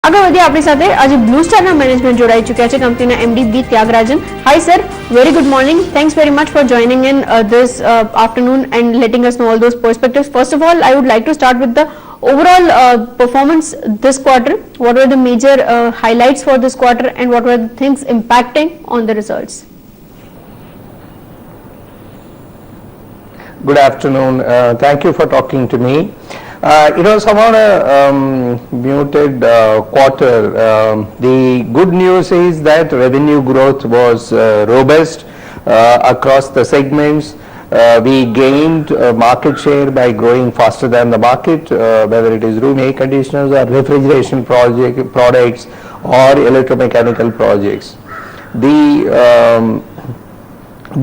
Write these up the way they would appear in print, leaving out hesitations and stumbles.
આગળ વધીએ આપણી સાથે આજે બ્લુ સ્ટારના મેનેજમેન્ટ જોડાઈ ચૂક્યા છે કંપનીના MD B Thiagarajan. Hi sir, very good morning. Thanks very much for joining in this afternoon and letting us know all those perspectives. First of all, I would like to start with the overall performance this quarter. What were the major highlights for this quarter and what were the things impacting on the results? Good afternoon. Thank you for talking to me. It was somewhat a muted quarter. The good news is that revenue growth was robust across the segments. We gained market share by growing faster than the market, whether it is room air conditioners or refrigeration products or electromechanical projects. The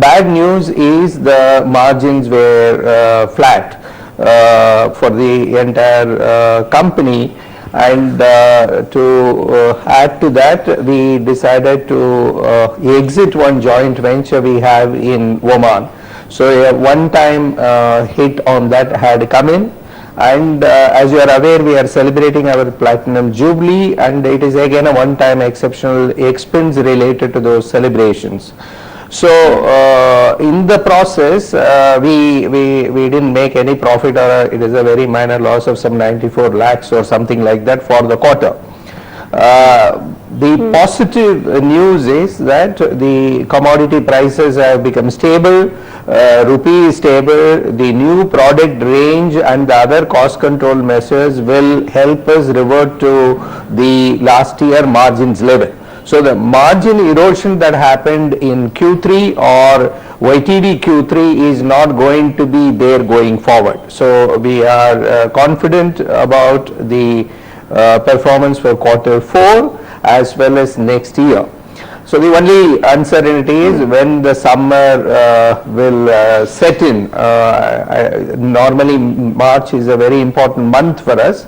bad news is the margins were flat for the entire company, and to add to that, we decided to exit one joint venture we have in Oman. So a one-time hit on that had come in, and as you are aware, we are celebrating our platinum jubilee, and it is again a one-time exceptional expense related to those celebrations. So in the process, we didn't make any profit, or it is a very minor loss of some 94 lakhs or something like that for the quarter. The positive news is that the commodity prices have become stable, rupee is stable, the new product range and the other cost control measures will help us revert to the last year margins level. So the margin erosion that happened in Q3 or YTD Q3 is not going to be there going forward. So we are confident about the performance for Q4 as well as next year. So the only uncertainty is when the summer will set in. Normally March is a very important month for us.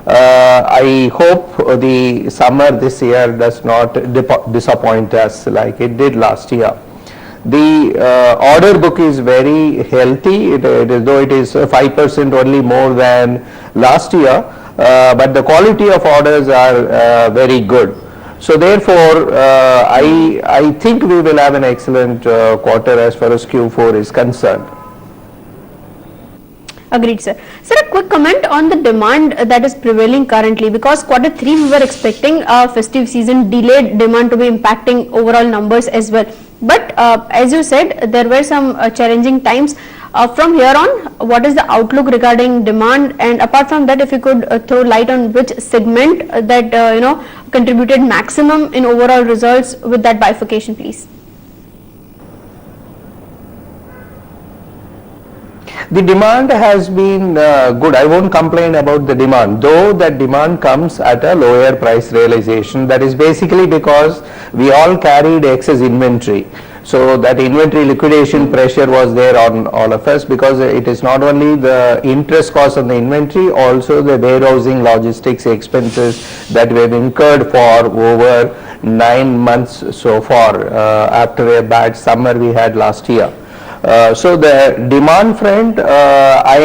I hope the summer this year does not disappoint us like it did last year. The order book is very healthy, though it is 5% only more than last year, but the quality of orders are very good. So therefore, I think we will have an excellent quarter as far as Q4 is concerned. Agreed, sir. Sir, a quick comment on the demand that is prevailing currently, because Q3 we were expecting a festive season delayed demand to be impacting overall numbers as well. But as you said, there were some challenging times. From here on, what is the outlook regarding demand? And apart from that, if you could throw light on which segment that contributed maximum in overall results with that bifurcation, please. The demand has been good. I won't complain about the demand, though that demand comes at a lower price realization. That is basically because we all carried excess inventory. So that inventory liquidation pressure was there on all of us, because it is not only the interest cost on the inventory, also the warehousing logistics expenses that we have incurred for over 9 months so far after a bad summer we had last year. So the demand front, I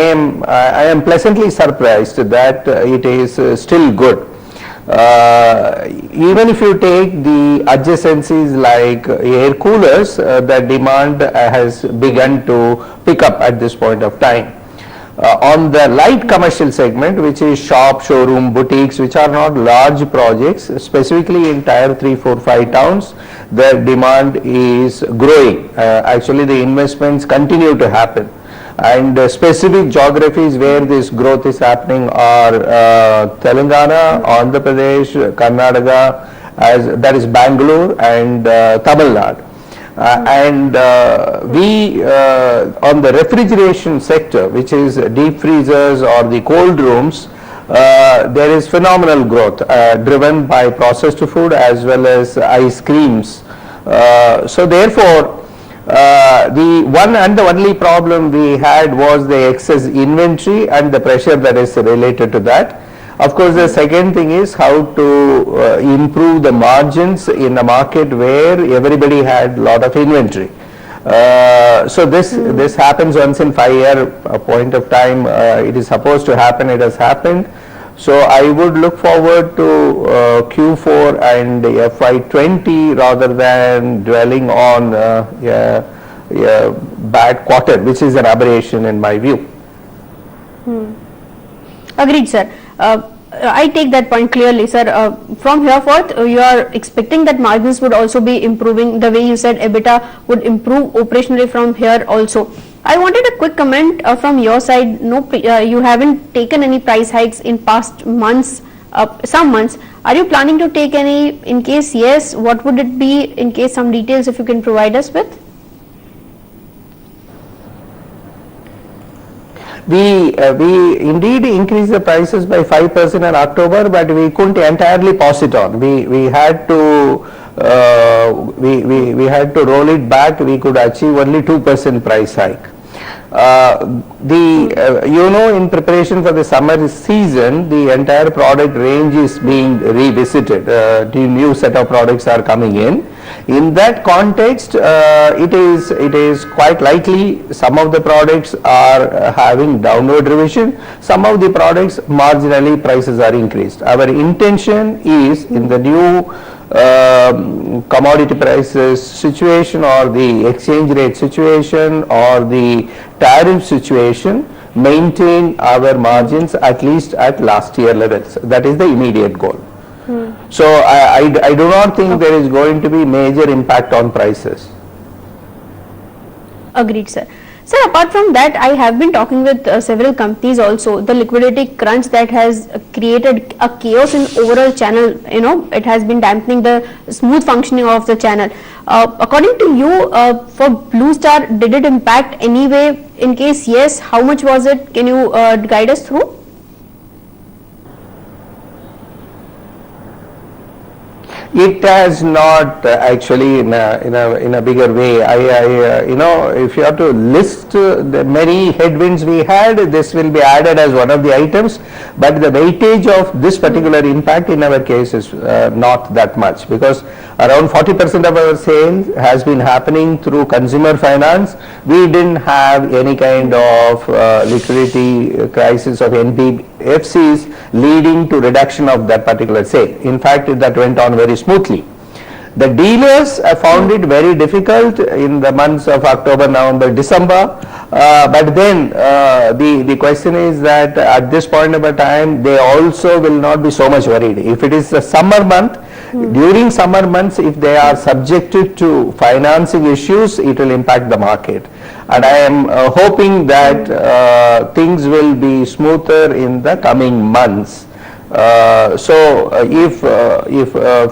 am pleasantly surprised that it is still good. Even if you take the adjacencies like air coolers, the demand has begun to pick up at this point of time. On the light commercial segment, which is shop, showroom, boutiques, which are not large projects, specifically in tier 3, 4, 5 towns, the demand is growing. Actually, the investments continue to happen, and specific geographies where this growth is happening are Telangana, Andhra Pradesh, Karnataka, that is Bangalore, and Tamil Nadu. And we on the refrigeration sector, which is deep freezers or the cold rooms, there is phenomenal growth driven by processed food as well as ice creams. So therefore, the one and the only problem we had was the excess inventory and the pressure that is related to that. Of course, the second thing is how to improve the margins in a market where everybody had a lot of inventory. So this happens once in 5-year point of time. It is supposed to happen. It has happened. So I would look forward to Q4 and FY20 rather than dwelling on a bad quarter, which is an aberration in my view. Agreed, sir. I take that point clearly, sir. From here forth, you are expecting that margins would also be improving. The way you said EBITDA would improve operationally from here also. I wanted a quick comment from your side. No, you haven't taken any price hikes in past months, some months. Are you planning to take any? In case yes, what would it be? In case some details, if you can provide us with. We indeed increased the prices by 5% in October, but we couldn't entirely pass it on. We had to we had to roll it back. We could achieve only 2% price hike. In preparation for the summer season, the entire product range is being revisited. The new set of products are coming in. In that context, it is quite likely some of the products are having downward revision. Some of the products marginally prices are increased. Our intention is in the new commodity prices situation or the exchange rate situation or the tariff situation, maintain our margins at least at last year levels. That is the immediate goal. So I do not think there is going to be major impact on prices. Agreed, sir. Sir, apart from that, I have been talking with several companies also. The liquidity crunch that has created a chaos in overall channel, it has been dampening the smooth functioning of the channel. According to you, for Blue Star, did it impact anyway? In case yes, how much was it? Can you guide us through? It has not actually in a bigger way. If you have to list the many headwinds we had, this will be added as one of the items, but the weightage of this particular impact in our case is not that much, because around 40% of our sales has been happening through consumer finance. We didn't have any kind of liquidity crisis of NBFCs leading to reduction of that particular sale. In fact, that went on very smoothly. The dealers found it very difficult in the months of October, November, December, but then the question is that at this point of a time they also will not be so much worried. If it is a summer month, during summer months, if they are subjected to financing issues, it will impact the market. And I am hoping that things will be smoother in the coming months. If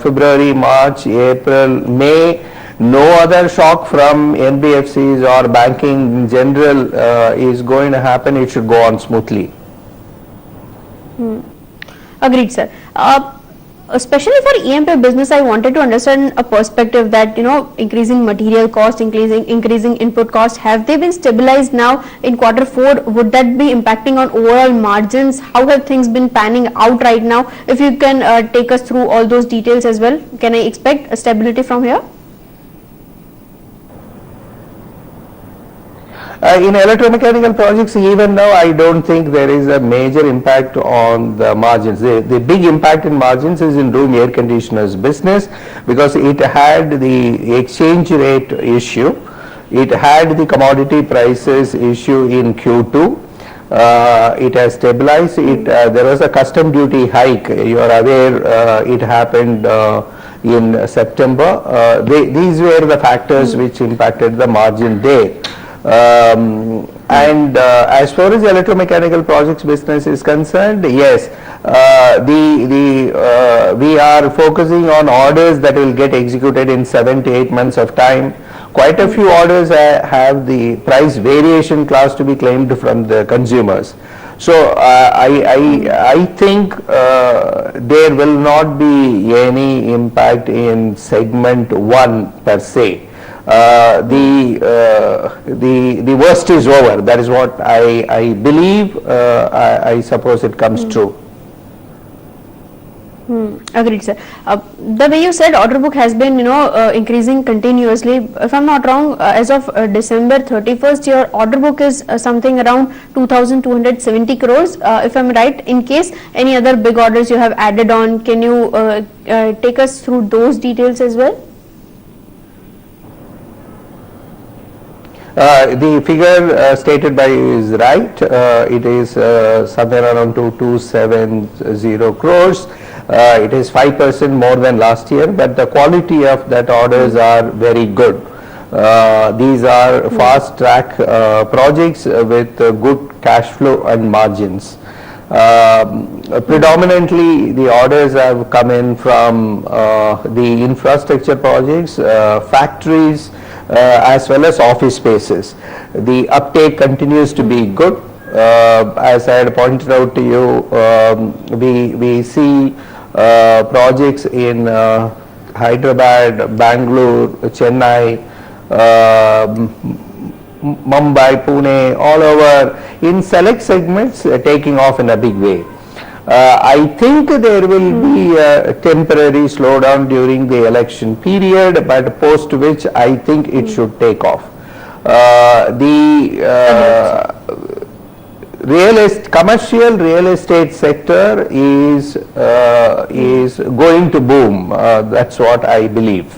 February, March, April, May, no other shock from NBFCs or banking in general is going to happen, it should go on smoothly. Agreed, sir. Especially for EMP business, I wanted to understand a perspective that, increasing material cost, increasing input cost, have they been stabilized now in Q4? Would that be impacting on overall margins? How have things been panning out right now? If you can take us through all those details as well, can I expect a stability from here? In electromechanical projects, even now, I don't think there is a major impact on the margins. The big impact in margins is in room air conditioners business, because it had the exchange rate issue, it had the commodity prices issue in Q2. It has stabilized. There was a custom duty hike. You are aware, it happened in September. These were the factors which impacted the margin there. As far as the electromechanical projects business is concerned, yes, we are focusing on orders that will get executed in 7 to 8 months of time. Quite a few orders have the price variation clause to be claimed from the consumers. So I think there will not be any impact in segment 1 per se. The worst is over. That is what I believe. I suppose it comes true. Agreed, sir. The way you said order book has been, increasing continuously. If I'm not wrong, as of December 31st, your order book is something around 2,270 crores. If I'm right, in case any other big orders you have added on, can you take us through those details as well? The figure stated by you is right. It is somewhere around 2270 crores. It is 5% more than last year, but the quality of that orders are very good. These are fast track projects with good cash flow and margins. Predominantly the orders have come in from the infrastructure projects, factories, as well as office spaces. The uptake continues to be good. As I had pointed out to you, we see projects in Hyderabad, Bangalore, Chennai, Mumbai, Pune, all over in select segments taking off in a big way. I think there will be a temporary slowdown during the election period, but post which I think it should take off. Commercial real estate sector is going to boom. That's what I believe.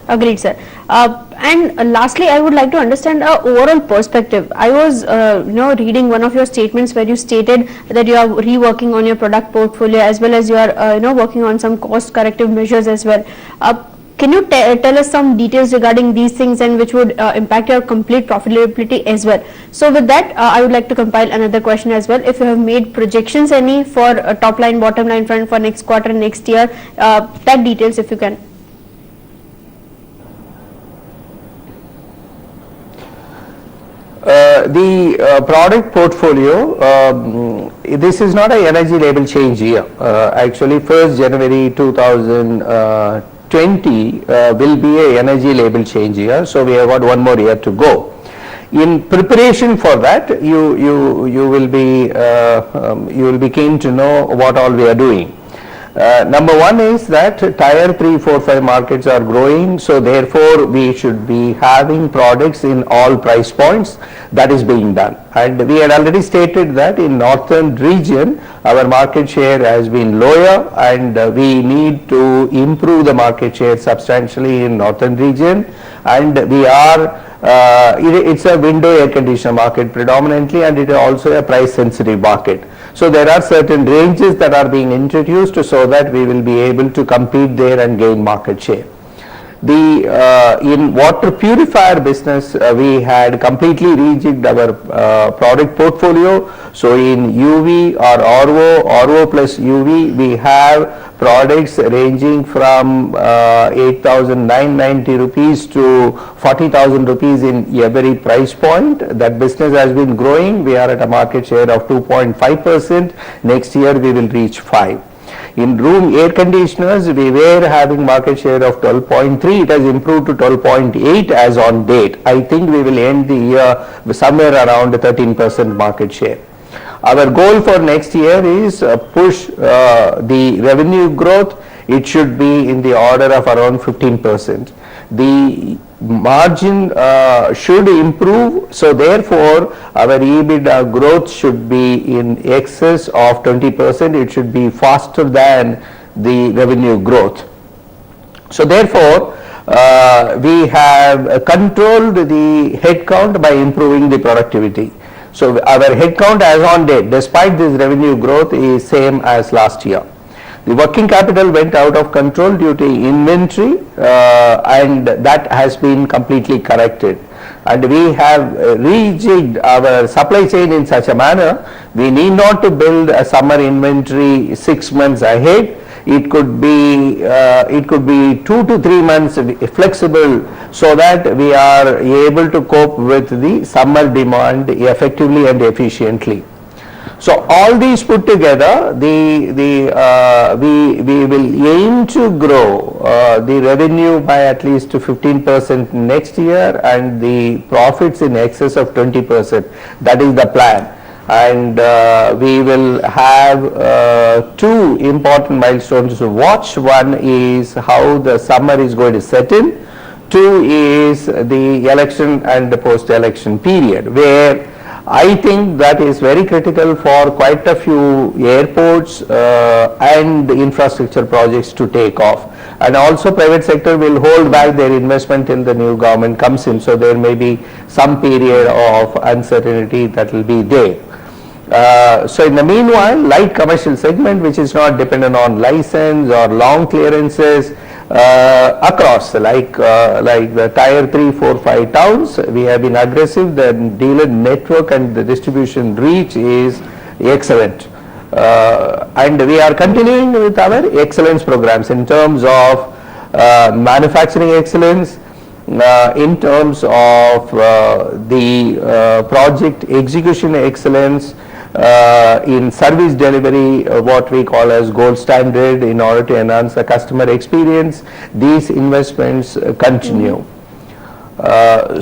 Agreed, sir. And lastly, I would like to understand overall perspective. I was, reading one of your statements where you stated that you are reworking on your product portfolio as well as you are, working on some cost corrective measures as well. Can you tell us some details regarding these things and which would impact your complete profitability as well? So with that, I would like to compile another question as well. If you have made projections any for top line, bottom line front for next quarter, next year, that details if you can. The product portfolio, this is not an energy label change year. Actually, 1st January 2020 will be a energy label change year, so we have got one more year to go. In preparation for that, you will be keen to know what all we are doing. Number one is that tier 3, 4, 5 markets are growing, so therefore we should be having products in all price points. That is being done, and we had already stated that in northern region our market share has been lower, and we need to improve the market share substantially in northern region, and we are it's a window air conditioner market predominantly, and it is also a price sensitive market. So there are certain ranges that are being introduced so that we will be able to compete there and gain market share. In water purifier business, we had completely rejigged our product portfolio. So in UV or RO plus UV, we have products ranging from 8,990 rupees to 40,000 rupees in every price point. That business has been growing. We are at a market share of 2.5%. Next year we will reach 5%. In room air conditioners, we were having market share of 12.3. It has improved to 12.8 as on date. I think we will end the year somewhere around 13% market share. Our goal for next year is push the revenue growth. It should be in the order of around 15%. The margin should improve, so therefore our EBITDA growth should be in excess of 20%. It should be faster than the revenue growth. So therefore we have controlled the headcount by improving the productivity. So our headcount as on date, despite this revenue growth, is same as last year. The working capital went out of control due to inventory, and that has been completely corrected. And we have rejigged our supply chain in such a manner, we need not to build a summer inventory 6 months ahead. It could be 2 to 3 months flexible, so that we are able to cope with the summer demand effectively and efficiently. So all these put together, we will aim to grow the revenue by at least 15% next year, and the profits in excess of 20%. That is the plan. and we will have two important milestones to watch. One is how the summer is going to set in. Two is the election and the post-election period, where I think that is very critical for quite a few airports and infrastructure projects to take off. And also private sector will hold back their investment till the new government comes in, so there may be some period of uncertainty that will be there. So in the meanwhile, light commercial segment, which is not dependent on license or long clearances, across like the tier 3, 4, 5 towns, we have been aggressive. The dealer network and the distribution reach is excellent, and we are continuing with our excellence programs in terms of manufacturing excellence, in terms of the project execution excellence, in service delivery, what we call as gold standard, in order to enhance the customer experience. These investments continue.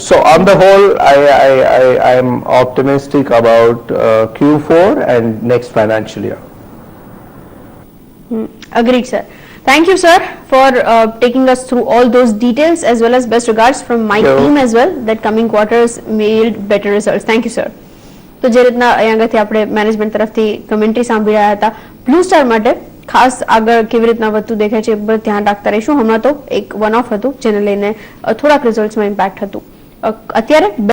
So on the whole, I am optimistic about Q4 and next financial year. Agreed, sir. Thank you, sir, for taking us through all those details, as well as best regards from my team as well, that coming quarters may yield better results. Thank you, sir. તો જે રીતના અહીંયાથી આપણે management તરફથી commentary સાંભળી રહ્યા હતા blue star માટે ખાસ આગળ કેવી રીતના વધતું દેખાય છે એ પર ધ્યાન રાખતા રહીશું. હમણાં તો એક વન ઓફ હતું જેને લઈને થોડાક રિઝલ્ટ્સમાં ઇમ્પેક્ટ હતું. અત્યારે